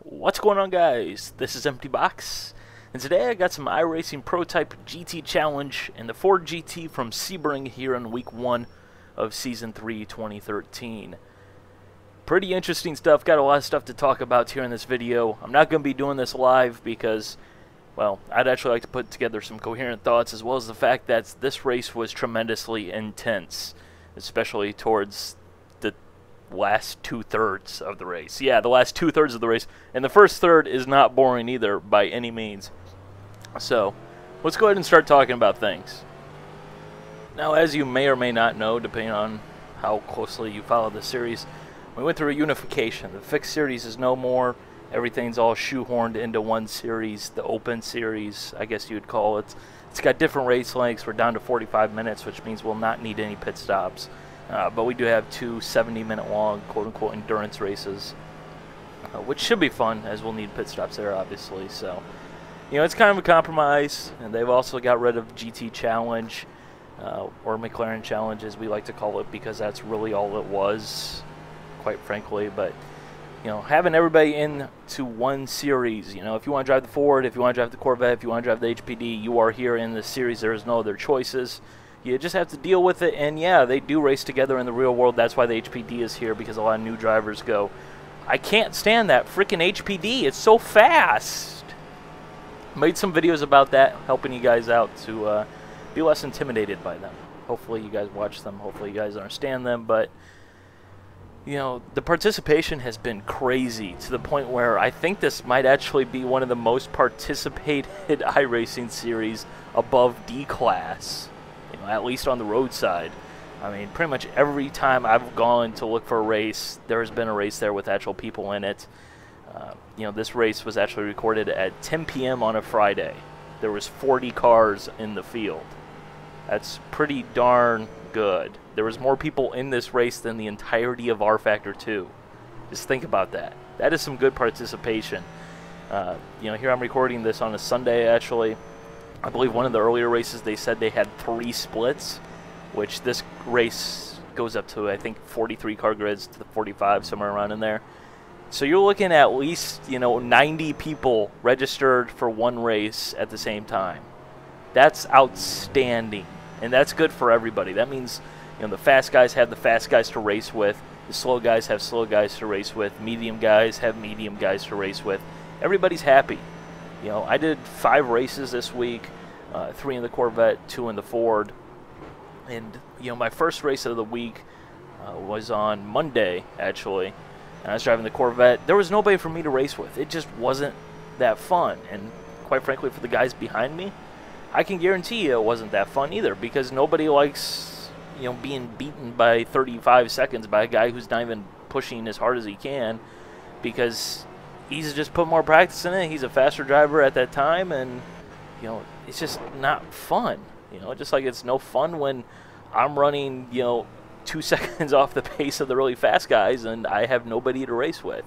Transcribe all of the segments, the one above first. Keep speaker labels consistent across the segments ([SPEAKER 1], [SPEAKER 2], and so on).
[SPEAKER 1] What's going on, guys? This is Empty Box, and today I got some iRacing Prototype GT Challenge and the Ford GT from Sebring here in Week 1 of Season 3 2013. Pretty interesting stuff, got a lot of stuff to talk about here in this video. I'm not going to be doing this live because, well, I'd actually like to put together some coherent thoughts, as well as the fact that this race was tremendously intense, especially towards the last two-thirds of the race. Yeah, the last two-thirds of the race. And the first third is not boring either by any means. So, let's go ahead and start talking about things. Now, as you may or may not know, depending on how closely you follow the series, we went through a unification. The fixed series is no more. Everything's all shoehorned into one series, the open series, I guess you would call it. It's got different race lengths. We're down to 45 minutes, which means we'll not need any pit stops. But we do have two 70-minute long, quote-unquote, endurance races, which should be fun, as we'll need pit stops there, obviously. So, you know, it's kind of a compromise, and they've also got rid of GT Challenge, or McLaren Challenge, as we like to call it, because that's really all it was, quite frankly. But, you know, having everybody into one series, you know, if you want to drive the Ford, if you want to drive the Corvette, if you want to drive the HPD, you are here in the series. There is no other choices. You just have to deal with it, and yeah, they do race together in the real world. That's why the HPD is here, because a lot of new drivers go, I can't stand that freaking HPD. It's so fast. Made some videos about that, helping you guys out to be less intimidated by them. Hopefully you guys watch them. Hopefully you guys understand them. But, you know, the participation has been crazy to the point where I think this might actually be one of the most participated iRacing series above D-Class. At least on the roadside. I mean, pretty much every time I've gone to look for a race, there has been a race there with actual people in it. You know, this race was actually recorded at 10 p.m. on a Friday. There was 40 cars in the field. That's pretty darn good. There was more people in this race than the entirety of R Factor 2. Just think about that. That is some good participation. You know, here I'm recording this on a Sunday, actually. I believe one of the earlier races they said they had 3 splits, which this race goes up to, I think, 43 car grids to the 45, somewhere around in there. So you're looking at least, you know, 90 people registered for one race at the same time. That's outstanding, and that's good for everybody. That means, you know, the fast guys have the fast guys to race with, the slow guys have slow guys to race with, medium guys have medium guys to race with. Everybody's happy. You know, I did 5 races this week, 3 in the Corvette, 2 in the Ford. And, you know, my first race of the week was on Monday, actually. And I was driving the Corvette. There was nobody for me to race with. It just wasn't that fun. And quite frankly, for the guys behind me, I can guarantee you it wasn't that fun either, because nobody likes, you know, being beaten by 35 seconds by a guy who's not even pushing as hard as he can, because he's just put more practice in it. He's a faster driver at that time, and, you know, it's just not fun. You know, just like it's no fun when I'm running, you know, 2 seconds off the pace of the really fast guys and I have nobody to race with.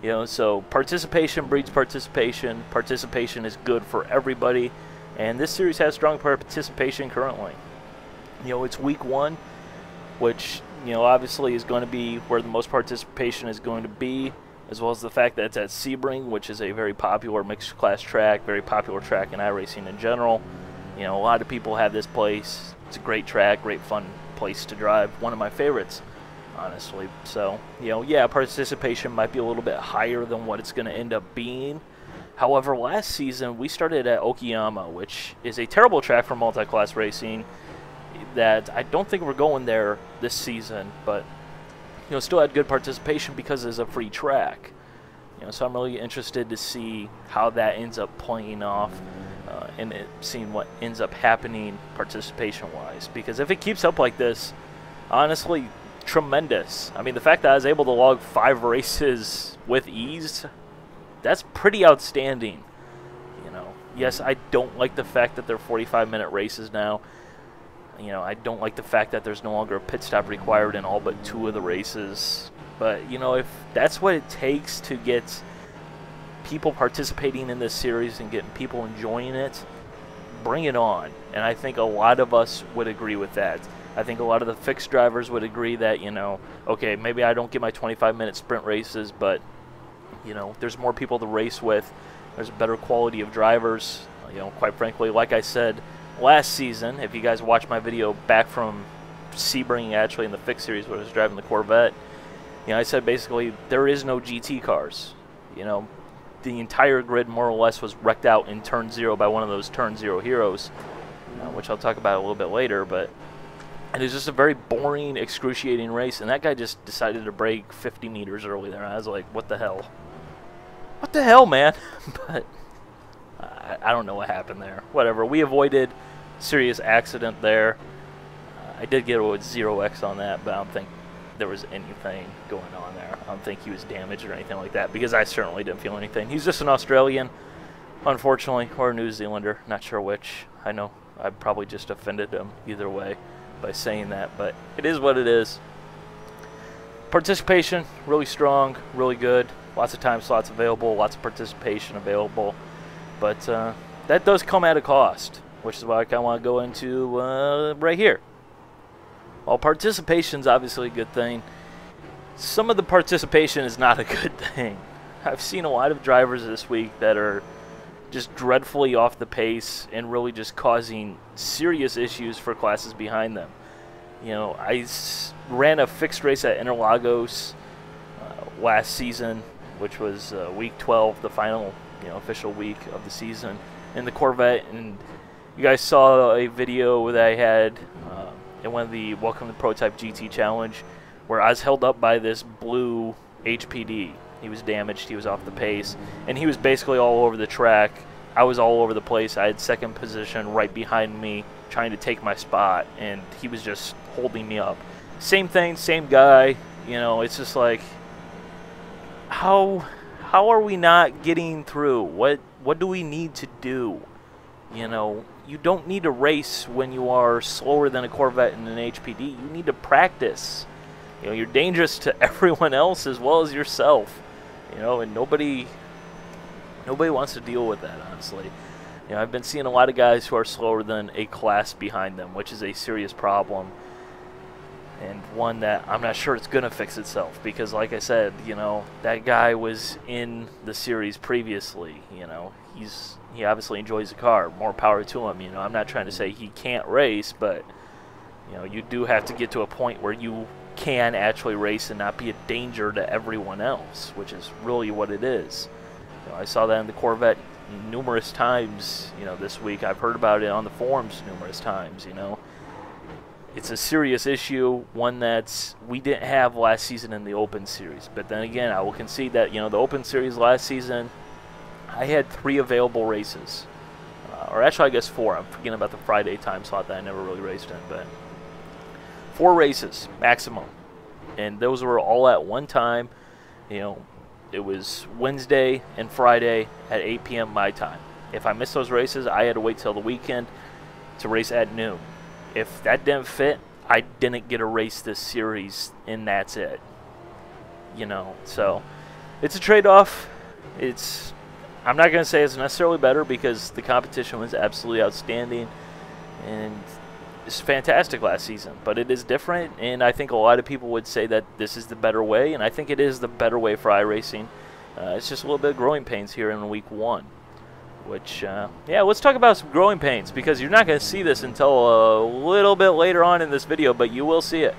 [SPEAKER 1] You know, so participation breeds participation. Participation is good for everybody, and this series has strong participation currently. You know, it's week 1, which, you know, obviously is going to be where the most participation is going to be, as well as the fact that it's at Sebring, which is a very popular mixed-class track, very popular track in iRacing in general. You know, a lot of people have this place. It's a great track, great fun place to drive. One of my favorites, honestly. So, you know, yeah, participation might be a little bit higher than what it's going to end up being. However, last season we started at Okayama, which is a terrible track for multi-class racing that I don't think we're going there this season, but, you know, still had good participation because it's a free track. You know, so I'm really interested to see how that ends up playing off, and seeing what ends up happening participation-wise. Because if it keeps up like this, honestly, tremendous. I mean, the fact that I was able to log 5 races with ease, that's pretty outstanding. You know, yes, I don't like the fact that they're 45-minute races now. You know, I don't like the fact that there's no longer a pit stop required in all but 2 of the races. But, you know, if that's what it takes to get people participating in this series and getting people enjoying it, bring it on. And I think a lot of us would agree with that. I think a lot of the fixed drivers would agree that, you know, okay, maybe I don't get my 25-minute sprint races, but You know, there's more people to race with. There's a better quality of drivers. You know, quite frankly, like I said last season, if you guys watch my video back from Sebring, actually in the Fix Series where I was driving the Corvette, you know, I said basically there is no GT cars. You know, the entire grid more or less was wrecked out in turn 0 by one of those turn 0 heroes, which I'll talk about a little bit later. But it was just a very boring, excruciating race, and that guy just decided to brake 50 meters early there. I was like, what the hell? What the hell, man? But I don't know what happened there. Whatever. We avoided serious accident there. I did get a 0x on that, but I don't think there was anything going on there. I don't think he was damaged or anything like that, because I certainly didn't feel anything. He's just an Australian, unfortunately, or a New Zealander. Not sure which. I know I probably just offended him either way by saying that, but it is what it is. Participation, really strong, really good. Lots of time slots available, lots of participation available. But that does come at a cost, which is why I kind of want to go into right here. While participation's obviously a good thing, some of the participation is not a good thing. I've seen a lot of drivers this week that are just dreadfully off the pace and really just causing serious issues for classes behind them. You know, I ran a fixed race at Interlagos last season, which was week 12, the final, official week of the season in the Corvette, and you guys saw a video that I had in one of the Welcome to Prototype GT Challenge where I was held up by this blue HPD. He was damaged, he was off the pace, and he was basically all over the track. I was all over the place. I had second position right behind me trying to take my spot, and he was just holding me up. Same thing, same guy. It's just like, how are we not getting through? What do we need to do? You don't need to race when you are slower than a Corvette and an HPD. You need to practice. You're dangerous to everyone else as well as yourself. And nobody wants to deal with that, honestly. I've been seeing a lot of guys who are slower than a class behind them, which is a serious problem, and one that I'm not sure it's going to fix itself, because like I said, that guy was in the series previously. He obviously enjoys the car. More power to him. I'm not trying to say he can't race, but you do have to get to a point where you can actually race and not be a danger to everyone else, which is really what it is. I saw that in the Corvette numerous times, this week. I've heard about it on the forums numerous times, It's a serious issue, one that we didn't have last season in the Open Series. But then again, I will concede that, the Open Series last season, I had 3 available races. Or actually, I guess 4. I'm forgetting about the Friday time slot that I never really raced in, but 4 races maximum, and those were all at one time. It was Wednesday and Friday at 8 p.m. my time. If I missed those races, I had to wait till the weekend to race at noon. If that didn't fit, I didn't get a race this series, and that's it. So it's a trade-off. I'm not going to say it's necessarily better, because the competition was absolutely outstanding, and it's fantastic last season, but it is different, and I think a lot of people would say that this is the better way, and I think it is the better way for iRacing. It's just a little bit of growing pains here in week 1, which, yeah, let's talk about some growing pains, because you're not going to see this until a little bit later on in this video, but you will see it.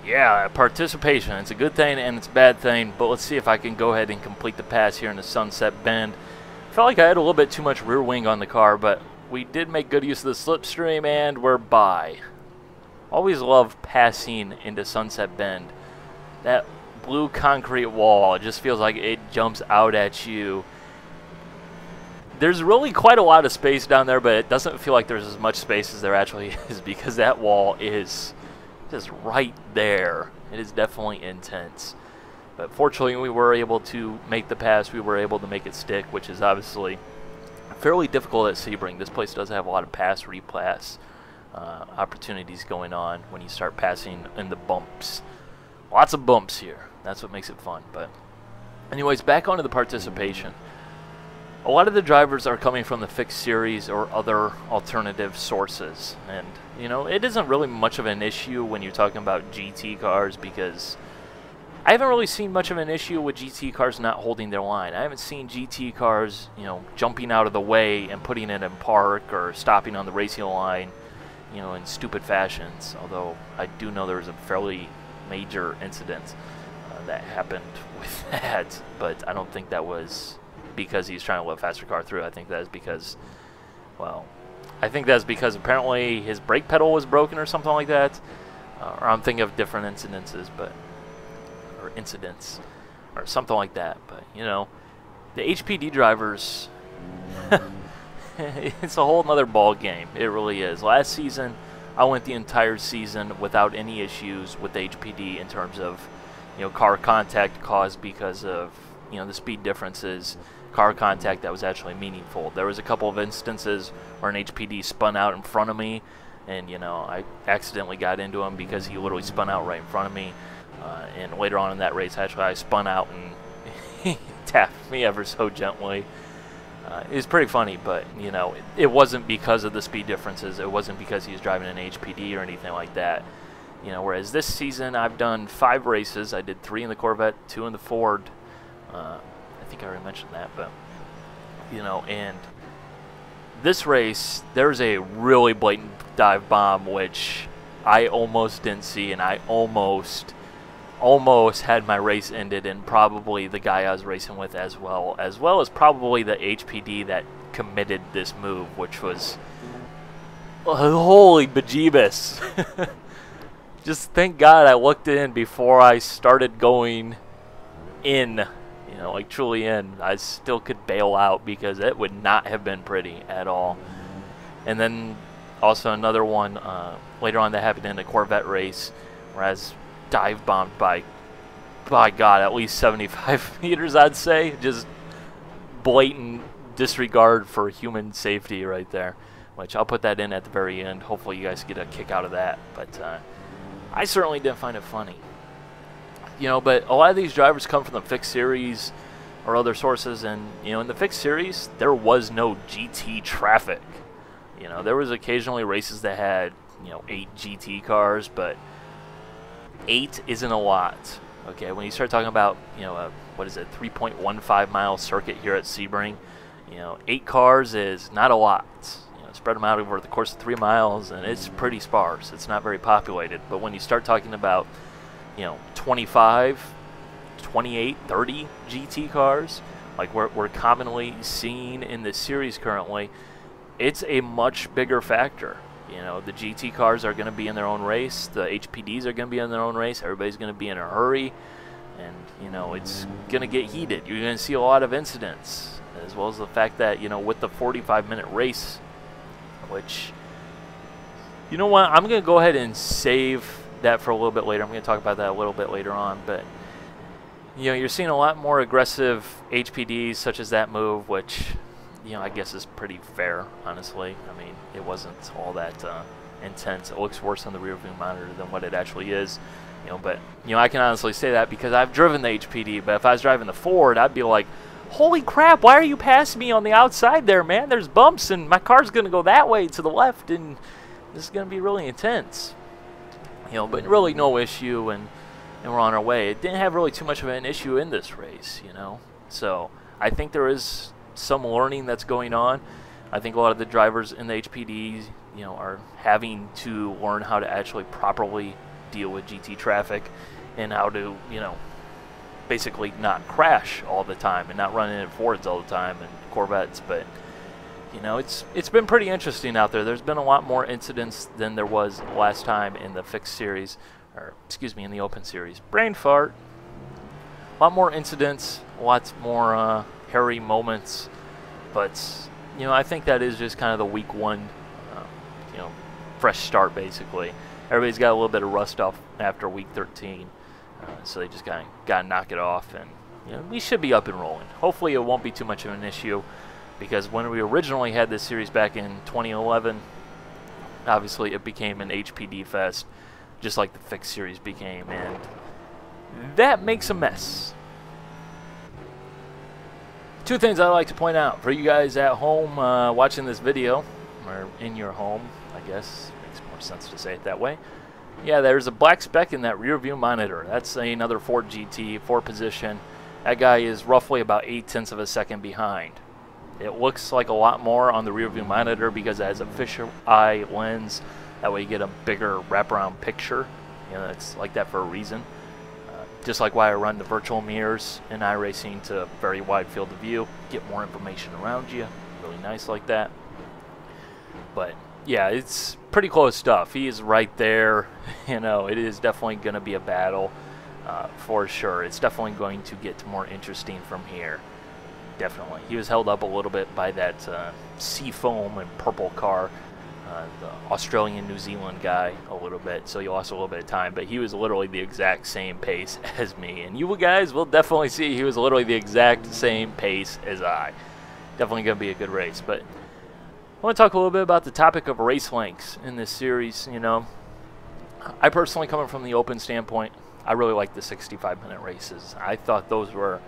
[SPEAKER 1] Yeah, participation, it's a good thing and it's a bad thing, but let's see if I can go ahead and complete the pass here in the Sunset Bend. Felt like I had a little bit too much rear wing on the car, but we did make good use of the slipstream, and we're by. Always love passing into Sunset Bend. That blue concrete wall, it just feels like it jumps out at you. There's really quite a lot of space down there, but it doesn't feel like there's as much space as there actually is, because that wall is just right there. It is definitely intense. But fortunately, we were able to make the pass. We were able to make it stick, which is obviously fairly difficult at Sebring. This place does have a lot of pass repass opportunities going on when you start passing in the bumps. Lots of bumps here. That's what makes it fun. But anyways, back onto the participation. A lot of the drivers are coming from the Fixed Series or other alternative sources, and it isn't really much of an issue when you're talking about GT cars, because I haven't really seen much of an issue with GT cars not holding their line. I haven't seen GT cars, you know, jumping out of the way and putting it in park or stopping on the racing line, you know, in stupid fashions. Although I do know there was a fairly major incident that happened with that, but I don't think that was because he's trying to let a faster car through. I think that is because, well, I think that's because apparently his brake pedal was broken or something like that. Or I'm thinking of different incidences, or something like that. But, you know, the HPD drivers, it's a whole nother ball game. It really is. Last season, I went the entire season without any issues with the HPD in terms of, you know, car contact caused because of, you know, the speed differences, car contact that was actually meaningful. There was a couple of instances where an HPD spun out in front of me, and, you know, I accidentally got into him because he literally spun out right in front of me. And later on in that race, actually, I spun out and he tapped me ever so gently. It was pretty funny, but, you know, it wasn't because of the speed differences. It wasn't because he was driving an HPD or anything like that. You know, whereas this season I've done 5 races. I did 3 in the Corvette, 2 in the Ford. I think I already mentioned that, but, you know, and this race, there's a really blatant dive bomb, which I almost didn't see, and I almost had my race ended, and probably the guy I was racing with as well as probably the HPD that committed this move, which was, holy bejeebus. Just thank God I looked in before I started going in, you know, like truly in. I still could bail out because it would not have been pretty at all. And then also another one later on that happened in a Corvette race where I was dive bombed by God, at least 75 meters, I'd say. Just blatant disregard for human safety right there, which I'll put that in at the very end. Hopefully you guys get a kick out of that, but I certainly didn't find it funny. You know, but a lot of these drivers come from the fixed series or other sources, and, you know, in the fixed series, there was no GT traffic. You know, there was occasionally races that had, you know, 8 GT cars, but 8 isn't a lot. Okay, when you start talking about, you know, what is it, 3.15 mile circuit here at Sebring, you know, 8 cars is not a lot. You know, spread them out over the course of 3 miles, and it's pretty sparse. It's not very populated. But when you start talking about, you know, 25, 28, 30 GT cars, like we're commonly seeing in this series currently, it's a much bigger factor. You know, the GT cars are going to be in their own race. The HPDs are going to be in their own race. Everybody's going to be in a hurry. And, you know, it's going to get heated. You're going to see a lot of incidents, as well as the fact that, you know, with the 45-minute race, which, you know what, I'm going to go ahead and save that for a little bit later. I'm going to talk about that a little bit later on. But, you know, you're seeing a lot more aggressive HPDs such as that move, which, you know, I guess is pretty fair, honestly. I mean, it wasn't all that intense. It looks worse on the rear view monitor than what it actually is. You know, but, you know, I can honestly say that because I've driven the HPD, but if I was driving the Ford, I'd be like, holy crap, why are you passing me on the outside there, man? There's bumps, and my car's going to go that way to the left, and this is going to be really intense. You know, but really no issue, and we're on our way. It didn't have really too much of an issue in this race, you know. So I think there is some learning that's going on. I think a lot of the drivers in the HPDs, you know, are having to learn how to actually properly deal with GT traffic and how to, you know, basically not crash all the time and not run into Fords all the time and Corvettes. But, you know, it's been pretty interesting out there. There's been a lot more incidents than there was last time in the fixed series, or excuse me, in the open series. Brain fart. A lot more incidents, lots more hairy moments, but, you know, I think that is just kind of the week 1, you know, fresh start basically. Everybody's got a little bit of rust off after week 13, so they just got to knock it off, and, you know, we should be up and rolling. Hopefully it won't be too much of an issue, because when we originally had this series back in 2011, obviously it became an HPD fest, just like the fixed series became, and that makes a mess. 2 things I'd like to point out for you guys at home watching this video, or in your home, I guess. Makes more sense to say it that way. Yeah, there's a black speck in that rear view monitor. That's another Ford GT, 4-position. That guy is roughly about 0.8 of a second behind. It looks like a lot more on the rear view monitor because it has a fisheye lens. That way you get a bigger wraparound picture. You know, it's like that for a reason. Just like why I run the virtual mirrors in iRacing to very wide field of view. Get more information around you. Really nice like that. But yeah, it's pretty close stuff. He is right there. You know, it is definitely going to be a battle for sure. It's definitely going to get more interesting from here. Definitely. He was held up a little bit by that Seafoam and purple car, the Australian-New Zealand guy, a little bit, so he lost a little bit of time, but he was literally the exact same pace as me. And you guys will definitely see he was literally the exact same pace as I. Definitely going to be a good race. But I want to talk a little bit about the topic of race lengths in this series. You know, I personally, coming from the open standpoint, I really like the 65-minute races. I thought those were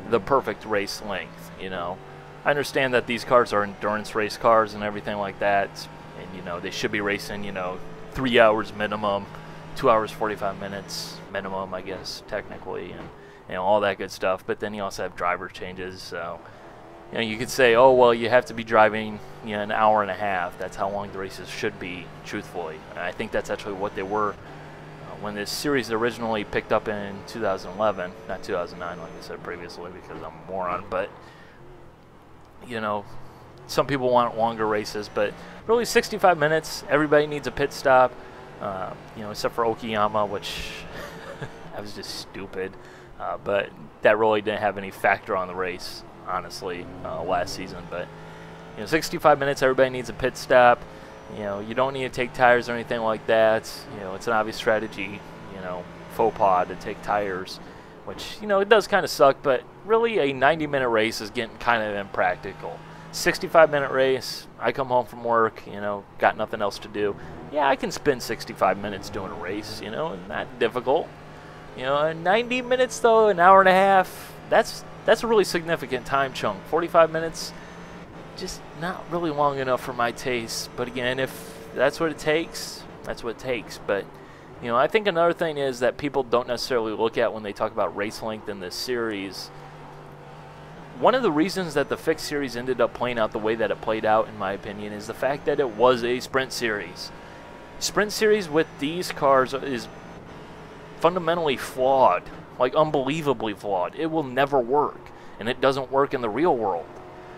[SPEAKER 1] the perfect race length. You know, I understand that these cars are endurance race cars and everything like that, and you know they should be racing, you know, 3 hours minimum, 2 hours 45 minutes minimum, I guess technically, and you know all that good stuff. But then you also have driver changes, so you know you could say, oh well, you have to be driving, you know, an hour and a half. That's how long the races should be, truthfully. And I think that's actually what they were when this series originally picked up in 2011, not 2009 like I said previously because I'm a moron. But you know, some people want longer races, but really 65 minutes, everybody needs a pit stop, you know, except for Okayama, which that was just stupid, but that really didn't have any factor on the race, honestly, last season. But you know, 65 minutes, everybody needs a pit stop. You know, you don't need to take tires or anything like that. You know, it's an obvious strategy, you know, faux pas to take tires, which, you know, it does kind of suck, but really a 90-minute race is getting kind of impractical. 65-minute race, I come home from work, you know, got nothing else to do. Yeah, I can spend 65 minutes doing a race, you know, not difficult. You know, 90 minutes though, an hour and a half, that's a really significant time chunk. 45 minutes, just not really long enough for my taste. But again, if that's what it takes, that's what it takes. But you know, I think another thing is that people don't necessarily look at when they talk about race length in this series. One of the reasons that the fixed series ended up playing out the way that it played out, in my opinion, is the fact that it was a sprint series. Sprint series with these cars is fundamentally flawed, like unbelievably flawed. It will never work, and it doesn't work in the real world.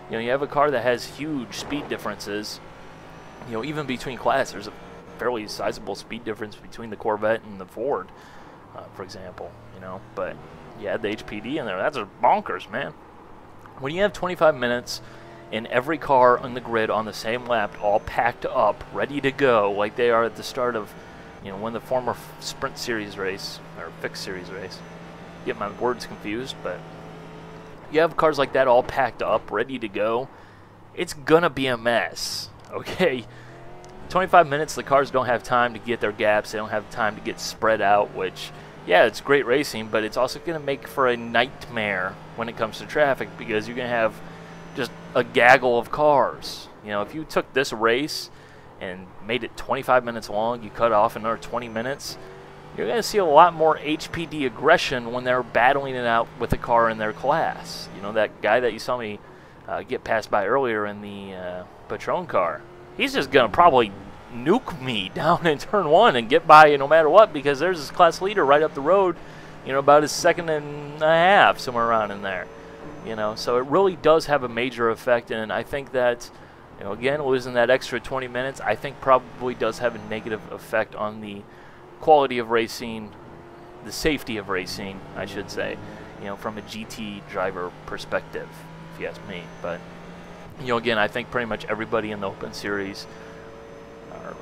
[SPEAKER 1] You know, you have a car that has huge speed differences, you know, even between classes. There's a fairly sizable speed difference between the Corvette and the Ford, for example, you know, but you add the HPD in there, that's just bonkers, man. When you have 25 minutes and every car on the grid on the same lap, all packed up, ready to go, like they are at the start of, you know, when the former sprint series race, or fixed series race, get my words confused, but you have cars like that all packed up, ready to go, it's gonna be a mess, okay? 25 minutes, the cars don't have time to get their gaps, they don't have time to get spread out, which, yeah, it's great racing, but it's also going to make for a nightmare when it comes to traffic because you're going to have just a gaggle of cars. You know, if you took this race and made it 25 minutes long, you cut off another 20 minutes, you're going to see a lot more HPD aggression when they're battling it out with a car in their class. You know, that guy that you saw me get passed by earlier in the Patron car, he's just going to probably nuke me down in turn one and get by no matter what because there's this class leader right up the road, you know, about a second and a half, somewhere around in there. You know, so it really does have a major effect, and I think that, you know, again, losing that extra 20 minutes, I think probably does have a negative effect on the quality of racing, the safety of racing, I should say, you know, from a GT driver perspective, if you ask me. But, you know, again, I think pretty much everybody in the Open Series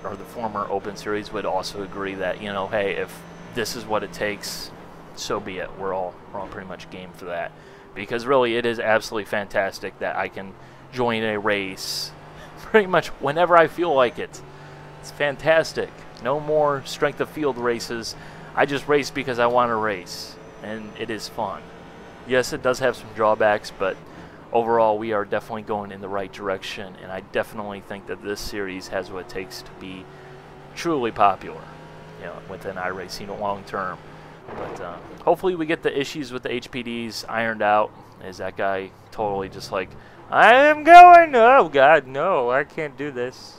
[SPEAKER 1] or the former Open Series would also agree that, you know, hey, if this is what it takes, so be it. We're all pretty much game for that. Because really, it is absolutely fantastic that I can join a race pretty much whenever I feel like it. It's fantastic. No more strength of field races. I just race because I want to race, and it is fun. Yes, it does have some drawbacks, but overall, we are definitely going in the right direction, and I definitely think that this series has what it takes to be truly popular. you know, within iRacing long term. But hopefully we get the issues with the HPDs ironed out. Is that guy totally just like, I am going? Oh God, no, I can't do this.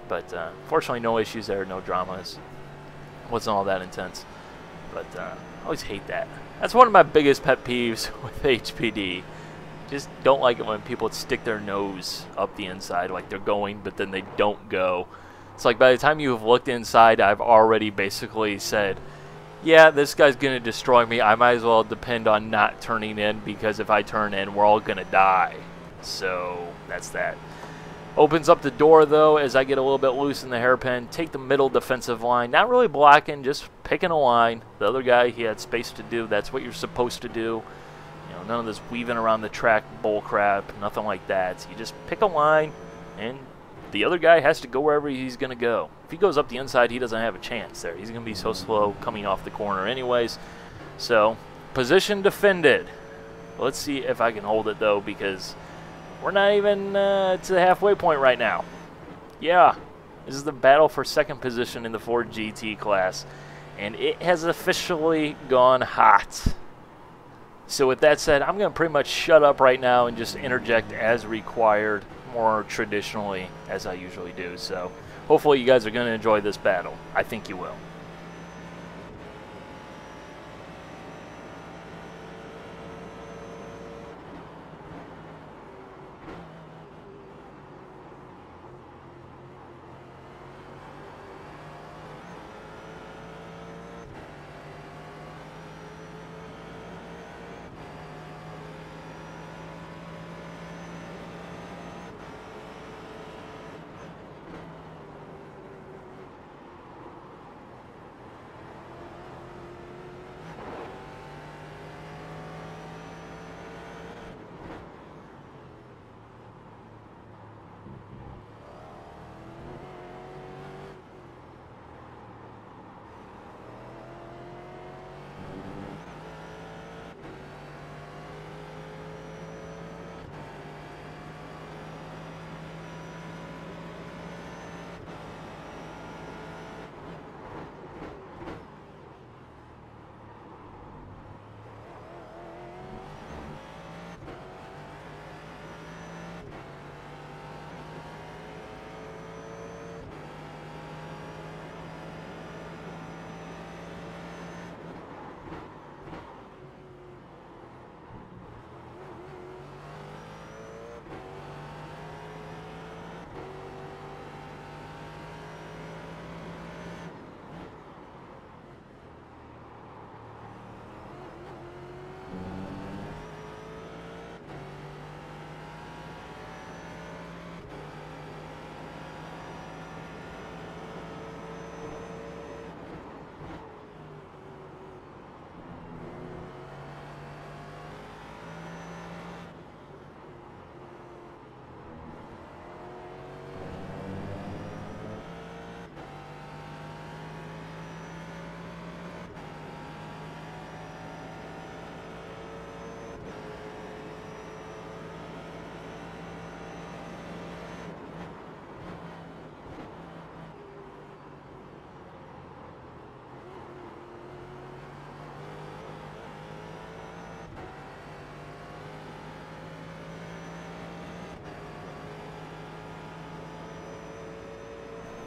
[SPEAKER 1] But fortunately, no issues there, no dramas. Wasn't all that intense. But I always hate that. That's one of my biggest pet peeves with HPD. Just don't like it when people stick their nose up the inside like they're going, but then they don't go. It's like by the time you have looked inside, I've already basically said, yeah, this guy's going to destroy me. I might as well depend on not turning in, because if I turn in, we're all going to die. So that's that. Opens up the door, though, as I get a little bit loose in the hairpin. Take the middle defensive line. Not really blocking, just picking a line. The other guy, he had space to do. That's what you're supposed to do. You know, none of this weaving around the track bull crap, nothing like that. So you just pick a line, and the other guy has to go wherever he's going to go. If he goes up the inside, he doesn't have a chance there. He's going to be so slow coming off the corner anyways. So, position defended. Let's see if I can hold it, though, because we're not even to the halfway point right now. Yeah, this is the battle for second position in the Ford GT class, and it has officially gone hot. So with that said, I'm going to pretty much shut up right now and just interject as required, more traditionally as I usually do. So hopefully you guys are going to enjoy this battle. I think you will.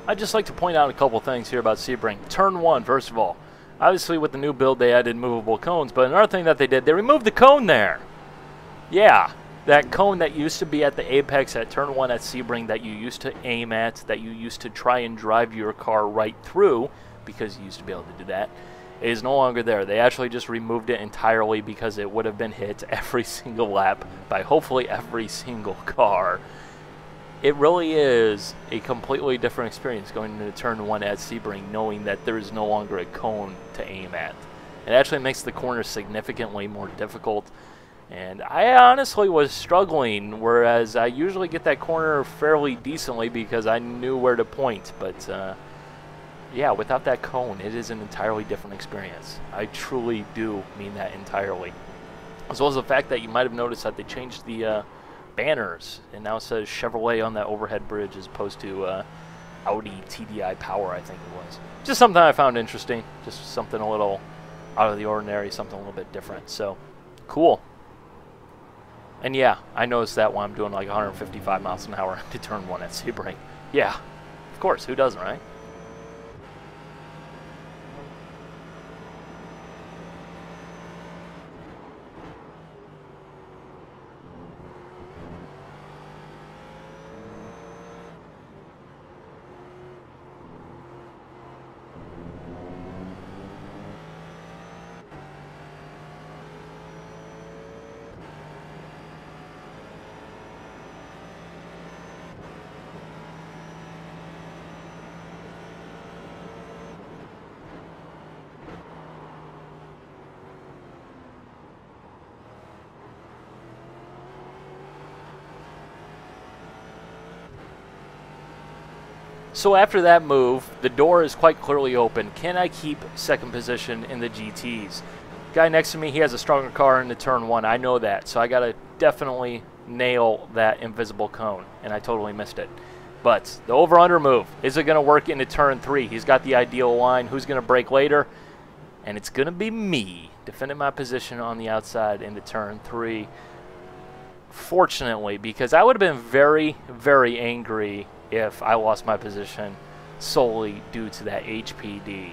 [SPEAKER 1] I'd just like to point out a couple things here about Sebring. Turn 1, first of all. Obviously, with the new build, they added movable cones, but another thing that they did, they removed the cone there. Yeah, that cone that used to be at the apex at turn 1 at Sebring that you used to aim at, that you used to try and drive your car right through, because you used to be able to do that, is no longer there. They actually just removed it entirely because it would have been hit every single lap by hopefully every single car. It really is a completely different experience going into turn 1 at Sebring, knowing that there is no longer a cone to aim at. It actually makes the corners significantly more difficult, and I honestly was struggling, whereas I usually get that corner fairly decently because I knew where to point, but yeah, without that cone, it is an entirely different experience. I truly do mean that entirely. As well as the fact that you might have noticed that they changed the banners. It now says Chevrolet on that overhead bridge as opposed to Audi TDI Power, I think it was. Just something I found interesting. Just something a little out of the ordinary, something a little bit different. So, cool. And yeah, I noticed that when I'm doing like 155 miles an hour to turn 1 at Sebring. Yeah, of course, who doesn't, right? So after that move, the door is quite clearly open. Can I keep second position in the GTs? Guy next to me, he has a stronger car into turn 1. I know that, so I got to definitely nail that invisible cone, and I totally missed it. But the over-under move, is it going to work into turn 3? He's got the ideal line. Who's going to brake later? And it's going to be me, defending my position on the outside into turn 3. Fortunately, because I would have been very, very angry if I lost my position solely due to that HPD,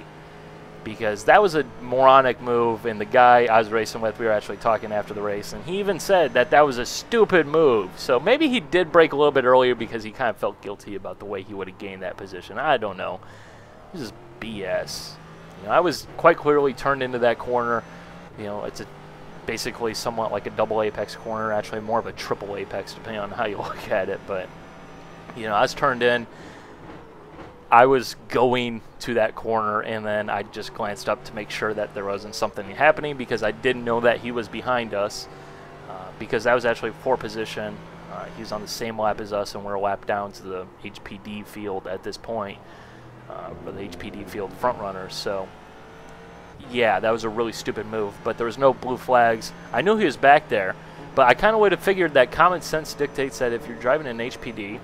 [SPEAKER 1] because that was a moronic move, and the guy I was racing with, we were actually talking after the race, and he even said that that was a stupid move. So maybe he did brake a little bit earlier because he kind of felt guilty about the way he would have gained that position. I don't know. This is BS. You know, I was quite clearly turned into that corner. You know, it's basically somewhat like a double apex corner, actually more of a triple apex depending on how you look at it, but you know, I was turned in. I was going to that corner, and then I just glanced up to make sure that there wasn't something happening, because I didn't know that he was behind us, because that was actually 4 position. He's on the same lap as us, and we're a lap down to the HPD field at this point, for the HPD field front runners. So yeah, that was a really stupid move, but there was no blue flags. I knew he was back there, but I kind of would have figured that common sense dictates that if you're driving an HPD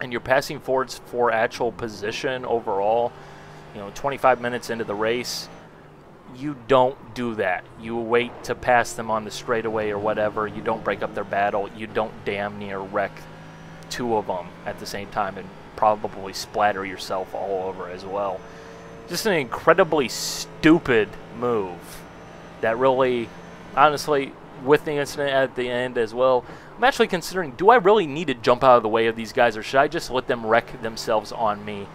[SPEAKER 1] and you're passing Fords for actual position overall, you know, 25 minutes into the race, you don't do that. You wait to pass them on the straightaway or whatever. You don't break up their battle. You don't damn near wreck 2 of them at the same time and probably splatter yourself all over as well. Just an incredibly stupid move that really, honestly, with the incident at the end as well, I'm actually considering, do I really need to jump out of the way of these guys, or should I just let them wreck themselves on me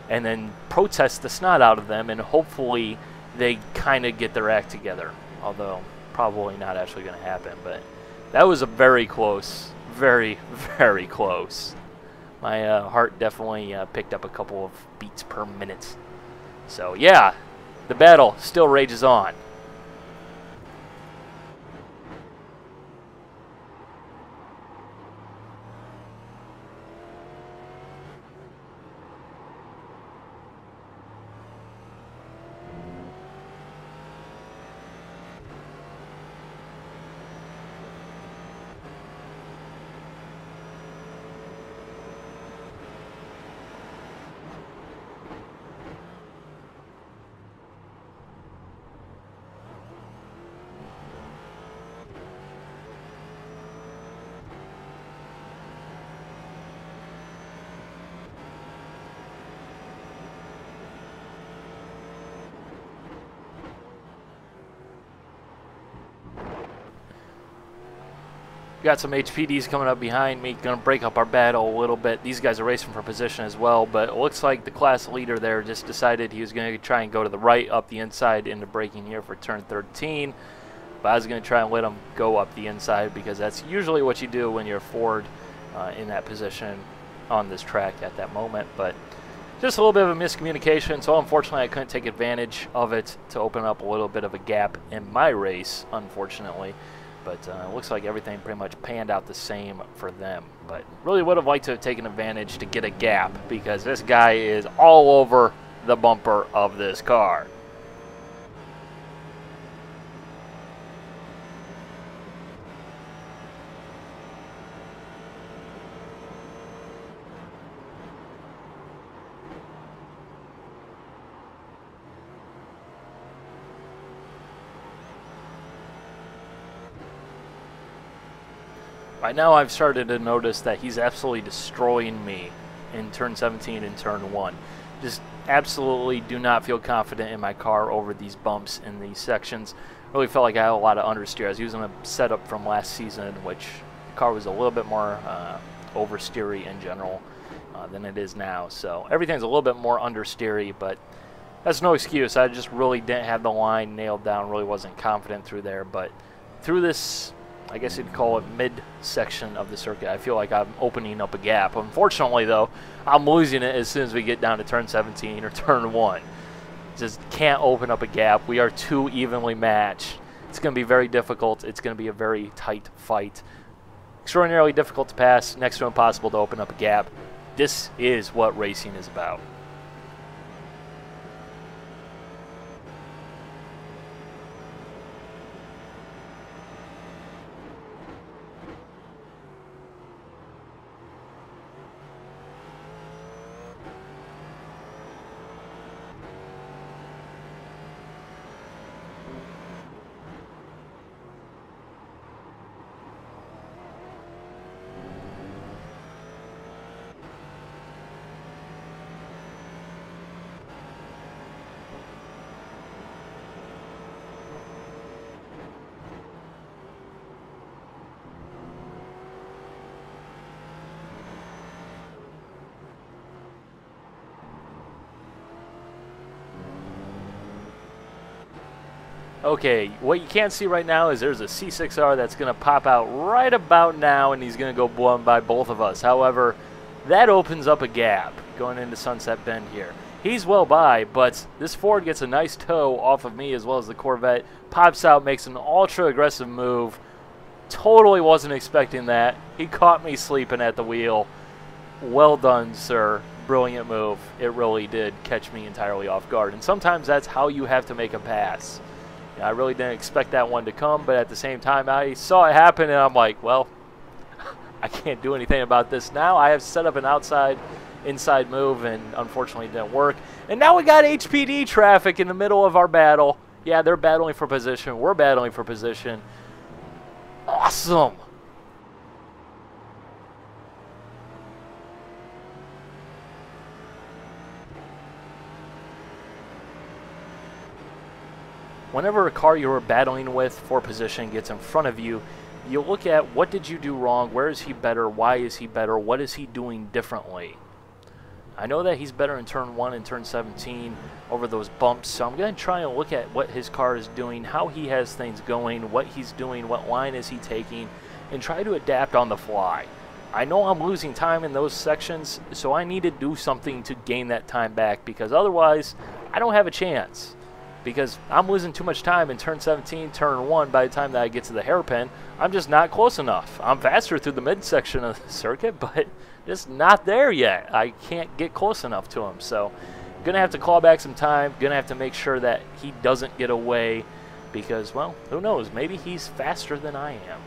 [SPEAKER 1] and then protest the snot out of them, and hopefully they kind of get their act together? Although probably not actually going to happen, but that was a very close, very, very close. My heart definitely picked up a couple of beats per minute. So yeah, the battle still rages on. Got some HPDs coming up behind me, going to break up our battle a little bit. These guys are racing for position as well, but it looks like the class leader there just decided he was going to try and go to the right, up the inside into braking here for turn 13. But I was going to try and let him go up the inside, because that's usually what you do when you're Ford in that position on this track at that moment. But just a little bit of a miscommunication, so unfortunately I couldn't take advantage of it to open up a little bit of a gap in my race, unfortunately. But it looks like everything pretty much panned out the same for them. But really would have liked to have taken advantage to get a gap, because this guy is all over the bumper of this car. Right now I've started to notice that he's absolutely destroying me in turn 17 and turn 1. Just absolutely do not feel confident in my car over these bumps in these sections. Really felt like I had a lot of understeer. I was using a setup from last season, which the car was a little bit more oversteery in general than it is now. So everything's a little bit more understeery, but that's no excuse. I just really didn't have the line nailed down, really wasn't confident through there. But through this, I guess you'd call it mid-section of the circuit, I feel like I'm opening up a gap. Unfortunately, though, I'm losing it as soon as we get down to turn 17 or turn 1. Just can't open up a gap. We are too evenly matched. It's going to be very difficult. It's going to be a very tight fight. Extraordinarily difficult to pass, next to impossible to open up a gap. This is what racing is about. Okay, what you can't see right now is there's a C6R that's going to pop out right about now, and he's going to go blown by both of us. However, that opens up a gap going into Sunset Bend here. He's well by, but this Ford gets a nice tow off of me as well as the Corvette. Pops out, makes an ultra-aggressive move. Totally wasn't expecting that. He caught me sleeping at the wheel. Well done, sir. Brilliant move. It really did catch me entirely off guard. And sometimes that's how you have to make a pass. I really didn't expect that one to come, but at the same time, I saw it happen, and I'm like, well, I can't do anything about this now. I have set up an inside move, and unfortunately it didn't work. And now we got HPD traffic in the middle of our battle. Yeah, they're battling for position. We're battling for position. Awesome. Whenever a car you're battling with for position gets in front of you, you look at what did you do wrong, where is he better, why is he better, what is he doing differently. I know that he's better in turn 1 and turn 17 over those bumps, so I'm going to try and look at what his car is doing, how he has things going, what he's doing, what line is he taking, and try to adapt on the fly. I know I'm losing time in those sections, so I need to do something to gain that time back, because otherwise I don't have a chance. Because I'm losing too much time in turn 17, turn 1, by the time that I get to the hairpin, I'm just not close enough. I'm faster through the midsection of the circuit, but just not there yet. I can't get close enough to him. So going to have to claw back some time, going to have to make sure that he doesn't get away because, well, who knows, maybe he's faster than I am.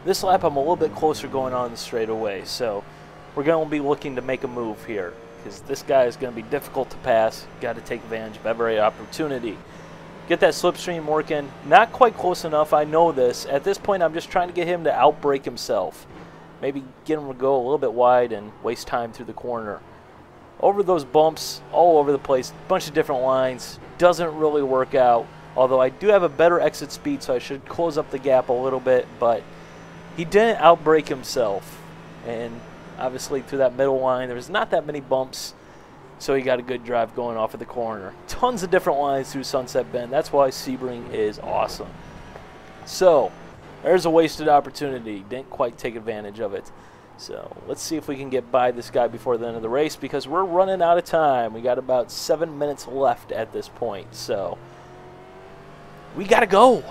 [SPEAKER 1] This lap I'm a little bit closer going on the straightaway, so we're going to be looking to make a move here because this guy is going to be difficult to pass. Got to take advantage of every opportunity. Get that slipstream working. Not quite close enough, I know this. At this point, I'm just trying to get him to outbrake himself. Maybe get him to go a little bit wide and waste time through the corner. Over those bumps, all over the place, bunch of different lines. Doesn't really work out. Although I do have a better exit speed, so I should close up the gap a little bit. But he didn't outbrake himself. And obviously through that middle line, there's not that many bumps. So he got a good drive going off of the corner. Tons of different lines through Sunset Bend. That's why Sebring is awesome. So there's a wasted opportunity. Didn't quite take advantage of it. So let's see if we can get by this guy before the end of the race because we're running out of time. We got about 7 minutes left at this point. So we got to go.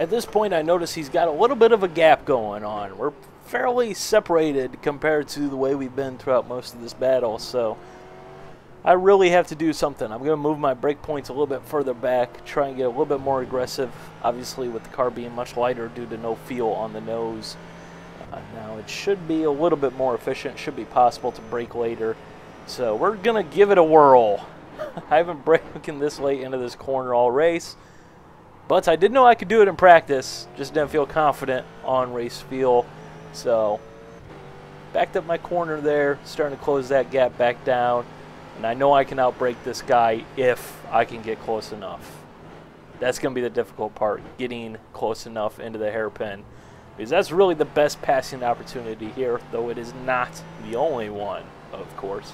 [SPEAKER 1] At this point, I notice he's got a little bit of a gap going on. We're fairly separated compared to the way we've been throughout most of this battle, so I really have to do something. I'm going to move my brake points a little bit further back, try and get a little bit more aggressive, obviously with the car being much lighter due to no fuel on the nose. Now it should be a little bit more efficient, should be possible to brake later, so we're going to give it a whirl. I haven't braken this late into this corner all race. But I did know I could do it in practice, just didn't feel confident on race feel. So, backed up my corner there, starting to close that gap back down. And I know I can outbrake this guy if I can get close enough. That's going to be the difficult part, getting close enough into the hairpin. Because that's really the best passing opportunity here, though it is not the only one, of course.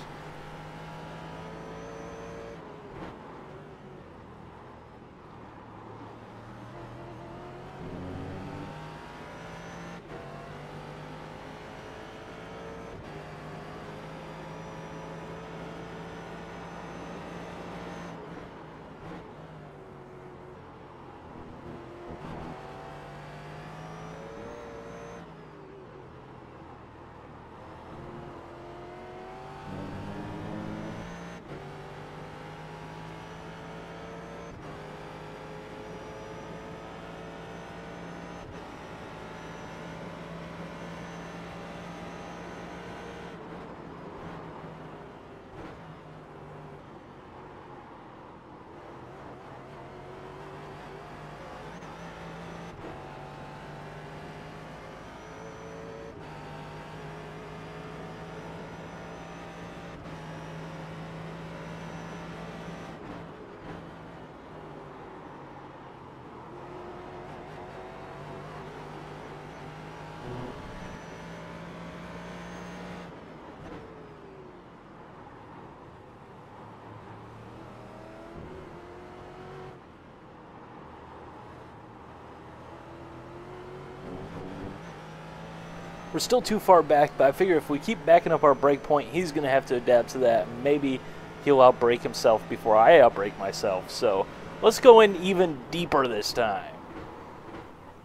[SPEAKER 1] We're still too far back, but I figure if we keep backing up our brake point, he's going to have to adapt to that. Maybe he'll outbrake himself before I outbrake myself. So let's go in even deeper this time.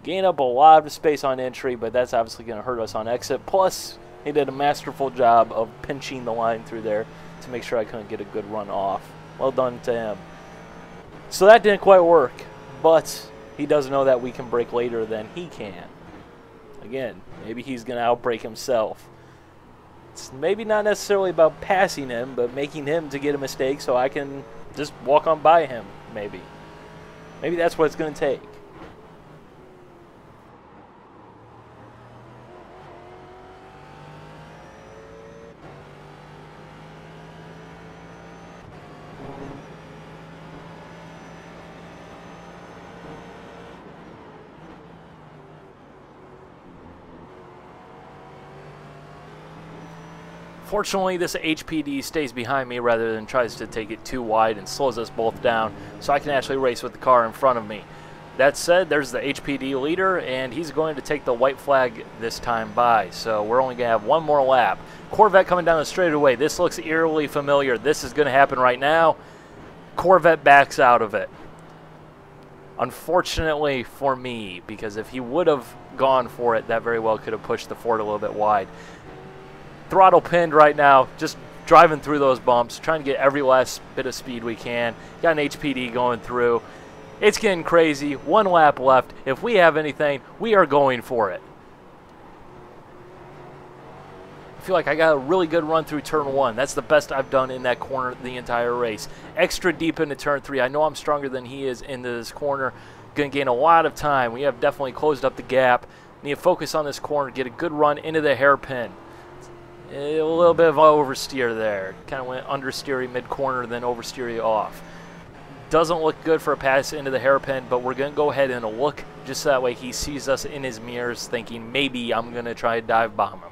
[SPEAKER 1] Gain up a lot of space on entry, but that's obviously going to hurt us on exit. Plus, he did a masterful job of pinching the line through there to make sure I couldn't get a good run off. Well done to him. So that didn't quite work, but he does know that we can brake later than he can. Again, maybe he's going to outbrake himself. It's maybe not necessarily about passing him, but making him to get a mistake so I can just walk on by him, maybe. Maybe that's what it's going to take. Fortunately, this HPD stays behind me rather than tries to take it too wide and slows us both down, so I can actually race with the car in front of me. That said, there's the HPD leader, and he's going to take the white flag this time by, so we're only going to have one more lap. Corvette coming down the straightaway. This looks eerily familiar. This is going to happen right now. Corvette backs out of it. Unfortunately for me, because if he would have gone for it, that very well could have pushed the Ford a little bit wide. Throttle pinned right now, just driving through those bumps, trying to get every last bit of speed we can. Got an HPD going through. It's getting crazy. One lap left. If we have anything, we are going for it. I feel like I got a really good run through turn 1. That's the best I've done in that corner the entire race. Extra deep into turn 3. I know I'm stronger than he is into this corner. Going to gain a lot of time. We have definitely closed up the gap. Need to focus on this corner, get a good run into the hairpin. A little bit of oversteer there. Kind of went understeery mid-corner, then oversteery off. Doesn't look good for a pass into the hairpin, but we're going to go ahead and look just so that way he sees us in his mirrors thinking maybe I'm going to try to dive bomb him.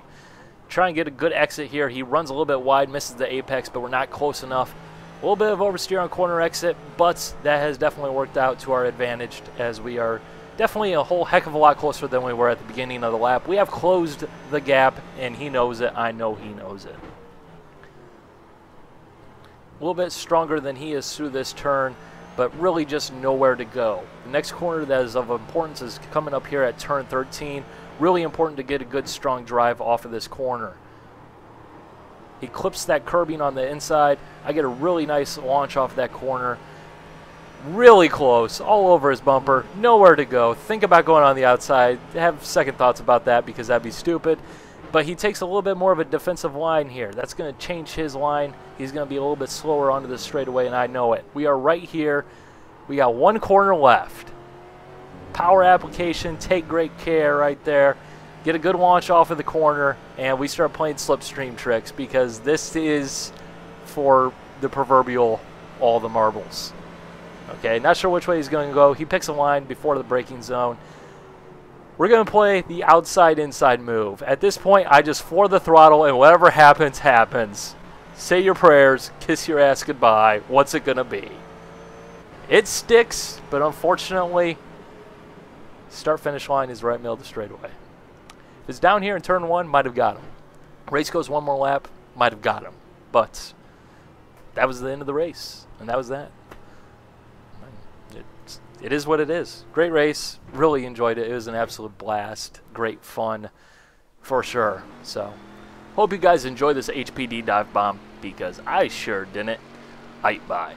[SPEAKER 1] Try and get a good exit here. He runs a little bit wide, misses the apex, but we're not close enough. A little bit of oversteer on corner exit, but that has definitely worked out to our advantage as we are definitely a whole heck of a lot closer than we were at the beginning of the lap. We have closed the gap, and he knows it. I know he knows it. A little bit stronger than he is through this turn, but really just nowhere to go. The next corner that is of importance is coming up here at turn 13. Really important to get a good strong drive off of this corner. He clips that curbing on the inside. I get a really nice launch off that corner. Really close, all over his bumper, nowhere to go. Think about going on the outside. Have second thoughts about that because that'd be stupid. But he takes a little bit more of a defensive line here. That's going to change his line. He's going to be a little bit slower onto this straightaway, and I know it. We are right here. We got one corner left. Power application, take great care right there. Get a good launch off of the corner, and we start playing slipstream tricks because this is for the proverbial all the marbles. Okay, not sure which way he's going to go. He picks a line before the braking zone. We're going to play the outside-inside move. At this point, I just floor the throttle, and whatever happens, happens. Say your prayers, kiss your ass goodbye. What's it going to be? It sticks, but unfortunately, start-finish line is right middle of the straightaway. If it's down here in turn 1, might have got him. Race goes one more lap, might have got him. But that was the end of the race, and that was that. It is what it is. Great race. Really enjoyed it. It was an absolute blast. Great fun for sure. So, hope you guys enjoy this HPD dive bomb because I sure didn't. Bye.